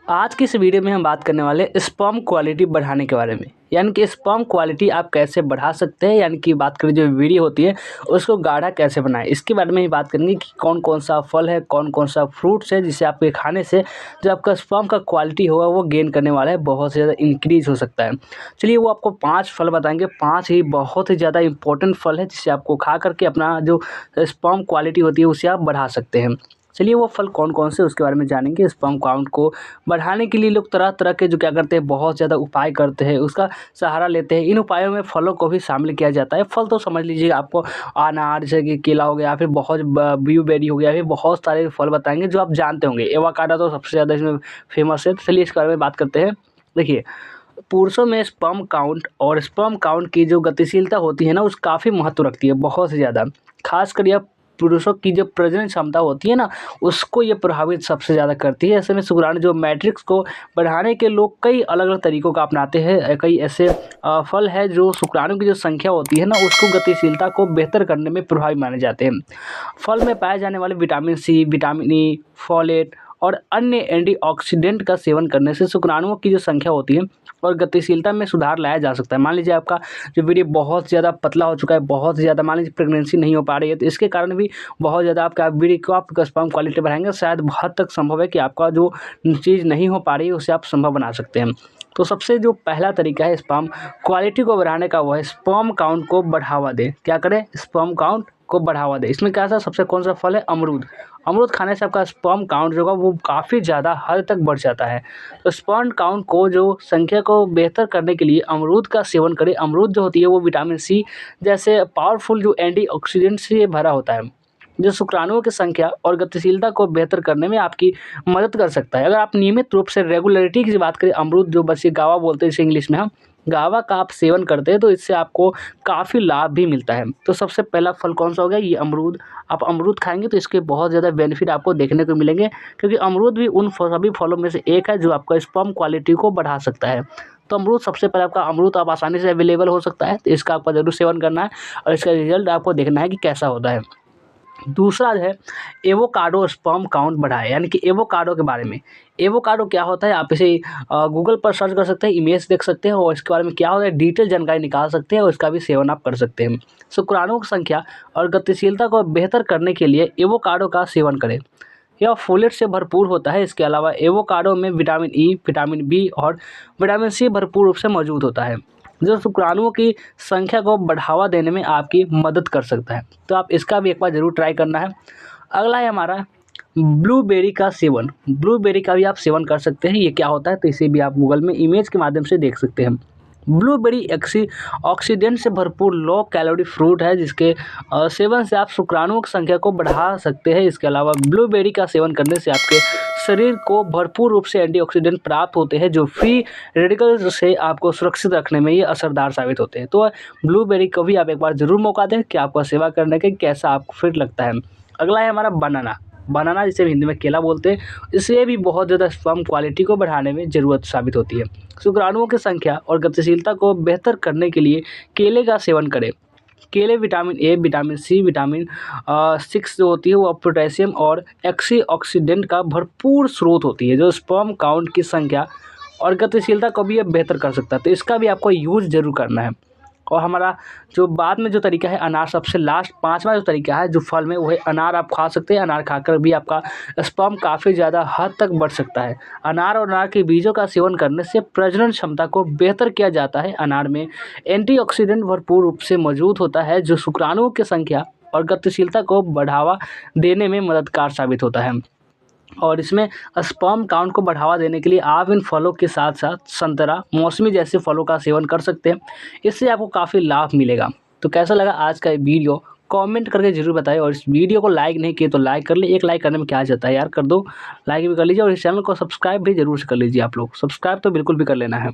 आज की इस वीडियो में हम बात करने वाले स्पर्म क्वालिटी बढ़ाने के बारे में, यानी कि स्पर्म क्वालिटी आप कैसे बढ़ा सकते हैं। यानी कि बात करें जो वीडियो होती है उसको गाढ़ा कैसे बनाएं, इसके बारे में ही बात करेंगे कि कौन कौन सा फल है, कौन कौन सा फ्रूट्स है जिसे आपके खाने से जो आपका स्पर्म का क्वालिटी होगा वो गेन करने वाला है, बहुत ज़्यादा इंक्रीज हो सकता है। चलिए वो आपको 5 फल बताएंगे, 5 ही बहुत ही ज़्यादा इंपॉर्टेंट फल है जिसे आपको खा करके अपना जो स्पर्म क्वालिटी होती है उसे आप बढ़ा सकते हैं। चलिए वो फल कौन कौन से उसके बारे में जानेंगे। स्पर्म काउंट को बढ़ाने के लिए लोग तरह तरह के जो क्या करते हैं, बहुत ज़्यादा उपाय करते हैं, उसका सहारा लेते हैं। इन उपायों में फलों को भी शामिल किया जाता है। फल तो समझ लीजिए आपको अनार जैसे कि केला हो गया, फिर बहुत ब्लूबेरी हो गया, फिर बहुत सारे फल बताएंगे जो आप जानते होंगे। एवोकाडो तो सबसे ज़्यादा इसमें फेमस है। तो चलिए इसके बारे में बात करते हैं। देखिए, पुरुषों में स्पर्म काउंट और स्पर्म काउंट की जो गतिशीलता होती है ना, उस काफ़ी महत्व रखती है, बहुत ही ज़्यादा। खासकर यह पुरुषों की जो प्रजनन क्षमता होती है ना, उसको ये प्रभावित सबसे ज़्यादा करती है। ऐसे में शुक्राणु जो मैट्रिक्स को बढ़ाने के लोग कई अलग अलग तरीकों का अपनाते हैं। कई ऐसे फल है जो शुक्राणु की जो संख्या होती है ना, उसको गतिशीलता को बेहतर करने में प्रभावी माने जाते हैं। फल में पाए जाने वाले vitamin C, vitamin E, folate और अन्य एंटीऑक्सीडेंट का सेवन करने से शुक्राणुओं की जो संख्या होती है और गतिशीलता में सुधार लाया जा सकता है। मान लीजिए आपका जो वीर्य बहुत ज़्यादा पतला हो चुका है, बहुत ज़्यादा मान लीजिए प्रेगनेंसी नहीं हो पा रही है, तो इसके कारण भी बहुत ज़्यादा आपका वीर्य को आप स्पर्म क्वालिटी बढ़ाएंगे। शायद बहुत तक संभव है कि आपका जो चीज़ नहीं हो पा रही है उसे आप संभव बना सकते हैं। तो सबसे जो पहला तरीका है स्पर्म क्वालिटी को बढ़ाने का, वो है स्पर्म काउंट को बढ़ावा दें। क्या करें? स्पर्म काउंट को बढ़ावा दें। इसमें क्या था, सबसे कौन सा फल है? अमरूद। अमरूद खाने से आपका स्पर्म काउंट जो होगा वो काफ़ी ज़्यादा हद तक बढ़ जाता है। तो स्पर्म काउंट को जो संख्या को बेहतर करने के लिए अमरूद का सेवन करें। अमरूद जो होती है वो विटामिन सी जैसे पावरफुल जो एंटीऑक्सीडेंट से भरा होता है, जो शुक्राणुओं की संख्या और गतिशीलता को बेहतर करने में आपकी मदद कर सकता है। अगर आप नियमित रूप से रेगुलरिटी की बात करें, अमरूद जो बच्चे गावा बोलते हैं इसे इंग्लिश में, हम गावा का आप सेवन करते हैं तो इससे आपको काफ़ी लाभ भी मिलता है। तो सबसे पहला फल कौन सा हो गया? ये अमरूद। आप अमरूद खाएंगे तो इसके बहुत ज़्यादा बेनिफिट आपको देखने को मिलेंगे, क्योंकि अमरूद भी उन सभी फलों में से एक है जो आपका स्पर्म क्वालिटी को बढ़ा सकता है। तो अमरूद सबसे पहले आपका अमरूद आप आसानी से अवेलेबल हो सकता है, तो इसका आपको ज़रूर सेवन करना है और इसका रिजल्ट आपको देखना है कि कैसा होता है। दूसरा जो है एवोकाडो स्पर्म काउंट बढ़ाए, यानी कि एवोकाडो के बारे में। एवोकाडो क्या होता है, आप इसे गूगल पर सर्च कर सकते हैं, इमेज देख सकते हैं और इसके बारे में क्या होता है डिटेल जानकारी निकाल सकते हैं और इसका भी सेवन आप कर सकते हैं। शुक्राणुओं की संख्या और गतिशीलता को बेहतर करने के लिए एवोकाडो का सेवन करें। यह फोलेट से भरपूर होता है। इसके अलावा एवोकाडो में विटामिन ई, विटामिन बी और विटामिन सी भरपूर रूप से मौजूद होता है, जो शुक्राणुओं की संख्या को बढ़ावा देने में आपकी मदद कर सकता है। तो आप इसका भी एक बार ज़रूर ट्राई करना है। अगला है हमारा ब्लूबेरी का सेवन। ब्लूबेरी का भी आप सेवन कर सकते हैं। ये क्या होता है, तो इसे भी आप गूगल में इमेज के माध्यम से देख सकते हैं। ब्लूबेरी ऑक्सीडेंट से भरपूर लो कैलोरी फ्रूट है, जिसके सेवन से आप शुक्राणुओं की संख्या को बढ़ा सकते हैं। इसके अलावा ब्लूबेरी का सेवन करने से आपके शरीर को भरपूर रूप से एंटीऑक्सीडेंट प्राप्त होते हैं, जो फ्री रेडिकल से आपको सुरक्षित रखने में ये असरदार साबित होते हैं। तो ब्लूबेरी को भी आप एक बार ज़रूर मौका दें कि आपका सेवा करने के कैसा आपको फिट लगता है। अगला है हमारा बनाना। बनाना जिसे हिंदी में केला बोलते हैं, इससे भी बहुत ज़्यादा स्पर्म क्वालिटी को बढ़ाने में ज़रूरत साबित होती है। शुक्राणुओं की संख्या और गतिशीलता को बेहतर करने के लिए केले का सेवन करें। केले vitamin A, vitamin C, vitamin 6 जो होती है वो पोटेशियम और एंटीऑक्सीडेंट का भरपूर स्रोत होती है, जो स्पर्म काउंट की संख्या और गतिशीलता को भी ये बेहतर कर सकता है। तो इसका भी आपको यूज़ ज़रूर करना है। और हमारा जो बाद में जो तरीका है अनार, सबसे लास्ट 5वां जो तरीका है जो फल में, वो है अनार। आप खा सकते हैं। अनार खाकर भी आपका स्पर्म काफ़ी ज़्यादा हद तक बढ़ सकता है। अनार और अनार के बीजों का सेवन करने से प्रजनन क्षमता को बेहतर किया जाता है। अनार में एंटीऑक्सीडेंट भरपूर रूप से मौजूद होता है, जो शुक्राणुओं की संख्या और गतिशीलता को बढ़ावा देने में मददगार साबित होता है। और इसमें स्पर्म काउंट को बढ़ावा देने के लिए आप इन फलों के साथ साथ संतरा, मौसमी जैसे फलों का सेवन कर सकते हैं। इससे आपको काफ़ी लाभ मिलेगा। तो कैसा लगा आज का ये वीडियो, कमेंट करके ज़रूर बताइए। और इस वीडियो को लाइक नहीं किए तो लाइक कर ले। एक लाइक करने में क्या जाता है यार, कर दो, लाइक भी कर लीजिए। और इस चैनल को सब्सक्राइब भी जरूर से कर लीजिए। आप लोग सब्सक्राइब तो बिल्कुल भी कर लेना है।